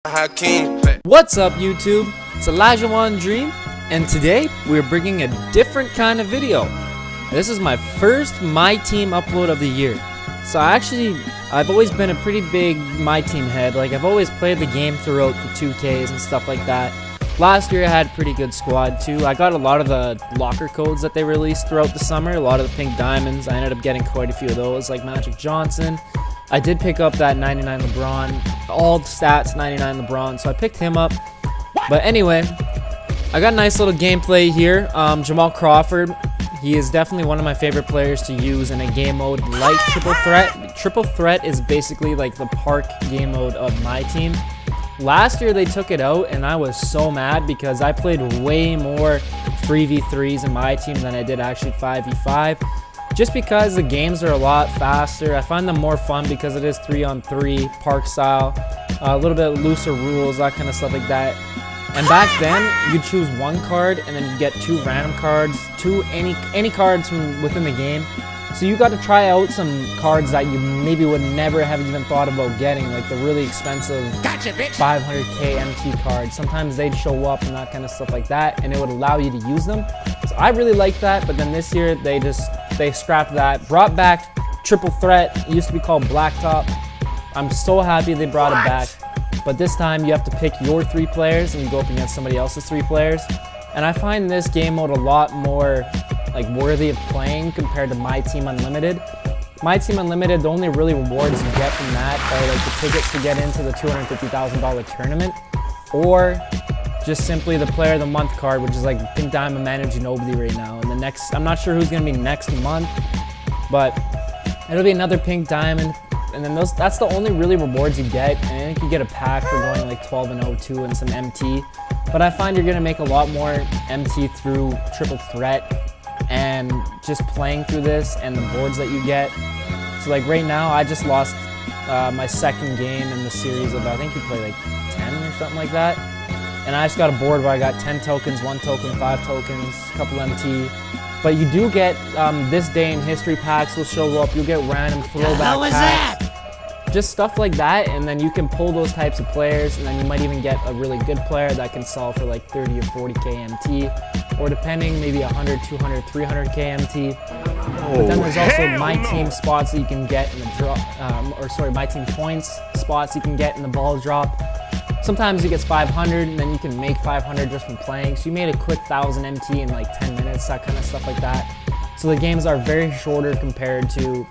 What's up, YouTube? It's Elijah One Dream, and today we're bringing a different kind of video. This is my first MyTEAM upload of the year. So I've always been a pretty big MyTEAM head. Like, I've always played the game throughout the 2Ks and stuff like that. Last year I had a pretty good squad too. I got a lot of the locker codes that they released throughout the summer, a lot of the pink diamonds. I ended up getting quite a few of those, like Magic Johnson. I did pick up that 99 LeBron, all the stats 99 LeBron, so I picked him up. But anyway, I got a nice little gameplay here. Jamal Crawford, he is definitely one of my favorite players to use in a game mode like Triple Threat. Triple Threat is basically like the park game mode of MyTEAM. Last year they took it out and I was so mad because I played way more 3v3s in MyTEAM than I did actually 5v5. Just because the games are a lot faster. I find them more fun because it is 3-on-3 park style, a little bit looser rules, that kind of stuff like that. And back then you choose one card and then you get two random cards, any cards from within the game. So you got to try out some cards that you maybe would never have even thought about getting, like the really expensive 500k MT cards. Sometimes they'd show up and that kind of stuff like that, and it would allow you to use them. So I really like that, but then this year they scrapped that, brought back Triple Threat. It used to be called Blacktop. I'm so happy they brought it back, but this time you have to pick your 3 players and you go up against somebody else's 3 players. And I find this game mode a lot more like worthy of playing compared to MyTEAM Unlimited. MyTEAM Unlimited, the only really rewards you get from that are like the tickets to get into the $250,000 tournament, or just simply the Player of the Month card, which is like Pink Diamond Manu Ginobili right now. And the next, I'm not sure who's gonna be next month, but it'll be another Pink Diamond. And then that's the only really rewards you get. And I think you get a pack for going like 12-0-2 and some MT. But I find you're gonna make a lot more MT through Triple Threat and just playing through this and the boards that you get. So like right now, I just lost my second game in the series of, I think you play like 10 or something like that. And I just got a board where I got 10 tokens, 1 token, 5 tokens, a couple MT. But you do get this day in history packs will show up. You'll get random throwback packs. Just stuff like that, and then you can pull those types of players, and then you might even get a really good player that can sell for like 30 or 40k MT, or depending, maybe 100, 200, 300k MT. But then there's also MyTEAM spots that you can get in the drop, MyTEAM points spots you can get in the ball drop. Sometimes it gets 500, and then you can make 500 just from playing. So you made a quick 1,000 MT in like 10 minutes, that kind of stuff like that. So the games are very shorter compared to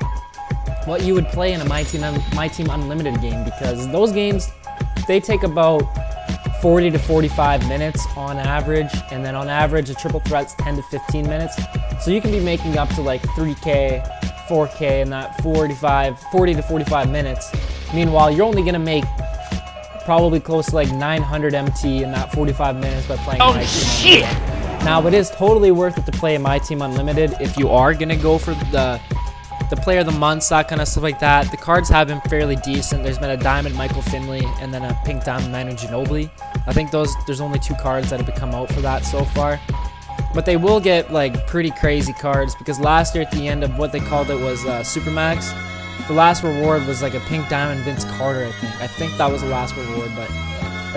what you would play in a MyTEAM Unlimited game, because those games, they take about 40 to 45 minutes on average, and then on average a Triple Threat's 10 to 15 minutes. So you can be making up to like 3k, 4k in that 40 to 45 minutes. Meanwhile, you're only gonna make probably close to like 900 MT in that 45 minutes by playing MyTEAM Unlimited. Now, it is totally worth it to play MyTEAM Unlimited if you are gonna go for the Player of the Month, that kind of stuff like that. The cards have been fairly decent. There's been a Diamond Michael Finley and then a Pink Diamond Manu Ginobili. I think there's only 2 cards that have come out for that so far. But they will get like pretty crazy cards, because last year at the end of what they called it was Supermax, the last reward was like a Pink Diamond Vince Carter, I think. I think that was the last reward, but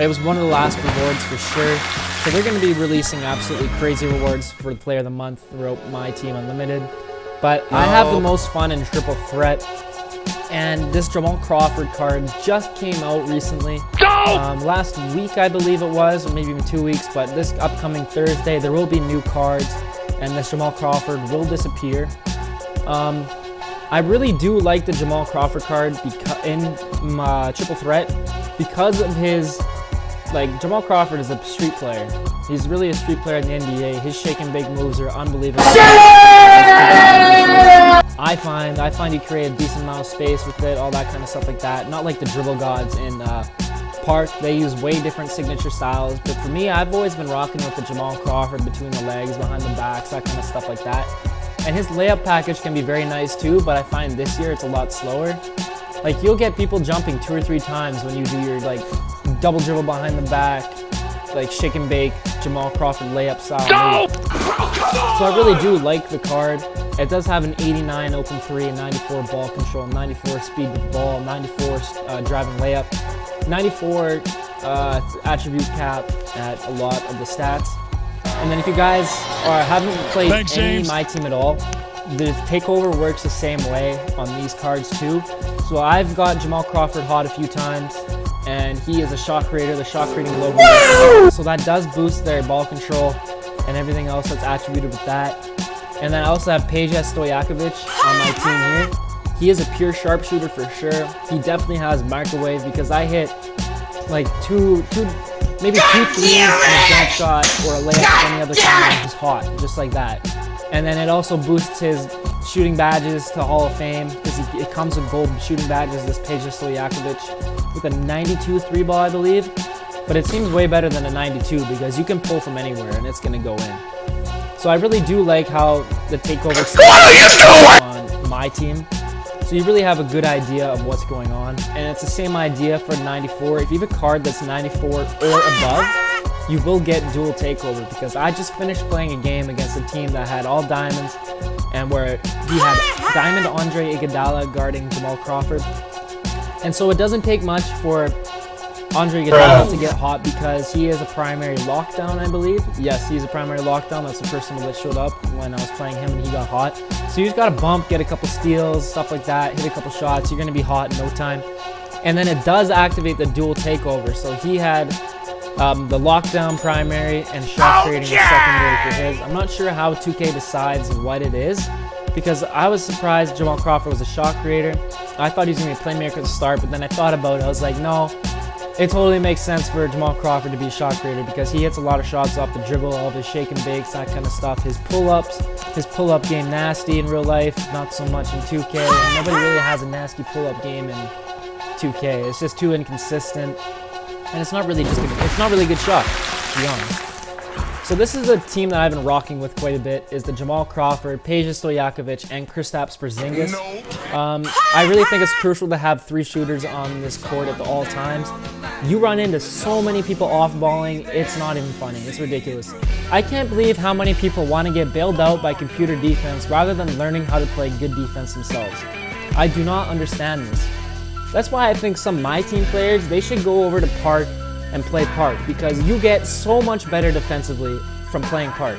it was one of the last rewards for sure. So they're going to be releasing absolutely crazy rewards for the Player of the Month throughout MyTEAM Unlimited. But I have the most fun in Triple Threat, and this Jamal Crawford card just came out recently. Last week, I believe it was, or maybe even 2 weeks, but this upcoming Thursday, there will be new cards, and this Jamal Crawford will disappear. I really do like the Jamal Crawford card in Triple Threat because of his, like, Jamal Crawford is a street player. He's really a street player in the NBA. His shake and bake moves are unbelievable. I find you create a decent amount of space with it, all that kind of stuff like that. Not like the dribble gods in Park. They use way different signature styles. But for me, I've always been rocking with the Jamal Crawford between the legs, behind the backs, that kind of stuff like that. And his layup package can be very nice too, but I find this year it's a lot slower. Like, you'll get people jumping 2 or 3 times when you do your like double dribble behind the back, like shake and bake Jamal Crawford layup style move. So I really do like the card. It does have an 89 open 3, 94 ball control, 94 speed with ball, 94 driving layup. And 94 attribute cap at a lot of the stats. And then if you guys haven't played any MyTEAM at all, the takeover works the same way on these cards too. So I've got Jamal Crawford hot a few times, and he is a shot creator, the shot creating logo. So that does boost their ball control and everything else that's attributed with that. And then I also have Amethyst Jamal on my team here. He is a pure sharpshooter for sure. He definitely has microwave because I hit like maybe two threes and a jump shot or a layup any other time. He's hot, just like that. And then it also boosts his shooting badges to Hall of Fame because it comes with gold shooting badges, this Amethyst Jamal with a 92 3 ball, I believe. But it seems way better than a 92 because you can pull from anywhere and it's going to go in. So I really do like how the takeover on my team. So you really have a good idea of what's going on. And it's the same idea for 94. If you have a card that's 94 or above, you will get dual takeover because I just finished playing a game against a team that had all diamonds and where he had diamond Andre Iguodala guarding Jamal Crawford. And so it doesn't take much for Andre Iguodala to get hot because he is a primary lockdown, I believe. Yes, he's a primary lockdown. That's the first one that showed up when I was playing him and he got hot. So you just got to bump, get a couple steals, stuff like that, hit a couple shots. You're going to be hot in no time. And then it does activate the dual takeover. So he had the lockdown primary and shot creating the secondary for his. I'm not sure how 2K decides what it is because I was surprised Jamal Crawford was a shot creator. I thought he was going to be a playmaker at the start, but then I thought about it. I was like, no, it totally makes sense for Jamal Crawford to be a shot creator because he hits a lot of shots off the dribble, all of his shake and bakes, that kind of stuff. His pull-up game nasty in real life, not so much in 2K. And nobody really has a nasty pull-up game in 2K. It's just too inconsistent. And it's not really a good shot, to be honest. So this is a team that I've been rocking with quite a bit, is the Jamal Crawford, Amethyst Jamal, and Kristaps Porzingis. I really think it's crucial to have 3 shooters on this court at all times. You run into so many people off-balling, it's not even funny. It's ridiculous. I can't believe how many people want to get bailed out by computer defense rather than learning how to play good defense themselves. I do not understand this. That's why I think some MyTEAM players, they should go over to Park and play Park because you get so much better defensively from playing Park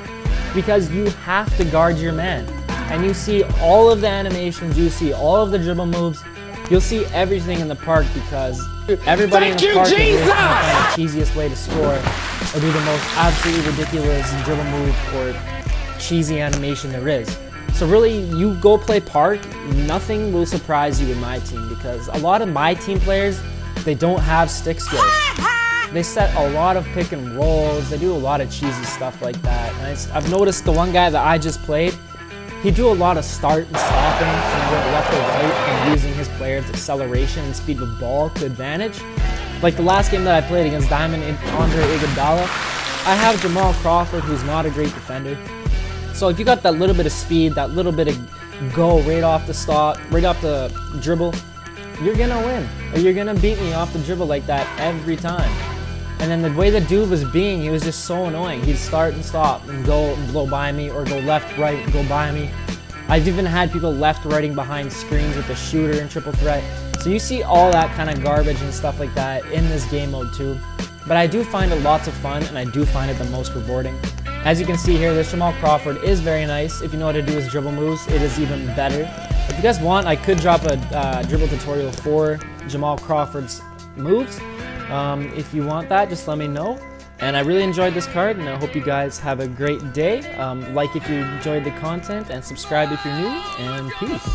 because you have to guard your man and you see all of the animations, you see all of the dribble moves, you'll see everything in the Park because everybody in the Park is really trying to find the cheesiest way to score or do the most absolutely ridiculous dribble move or cheesy animation there is. So really, you go play Park, nothing will surprise you in my team because a lot of my team players, they don't have stick skills. They set a lot of pick and rolls, they do a lot of cheesy stuff like that. And I've noticed the one guy that I just played, he do a lot of start and stopping and went left or right and using his player's acceleration and speed of ball to advantage. Like the last game that I played against Diamond and Andre Iguodala, I have Jamal Crawford, who's not a great defender. So if you got that little bit of speed, that little bit of go right off the stop, right off the dribble, you're gonna win. Or you're gonna beat me off the dribble like that every time. And then the way the dude was being, he was just so annoying. He'd start and stop and go and blow by me or go left, right, and go by me. I've even had people left, righting behind screens with the shooter and triple threat. So you see all that kind of garbage and stuff like that in this game mode too. But I do find it lots of fun and I do find it the most rewarding. As you can see here, this Jamal Crawford is very nice. If you know how to do his dribble moves, it is even better. If you guys want, I could drop a dribble tutorial for Jamal Crawford's moves. If you want that, just let me know. And I really enjoyed this card, and I hope you guys have a great day. Like if you enjoyed the content, and subscribe if you're new, and peace.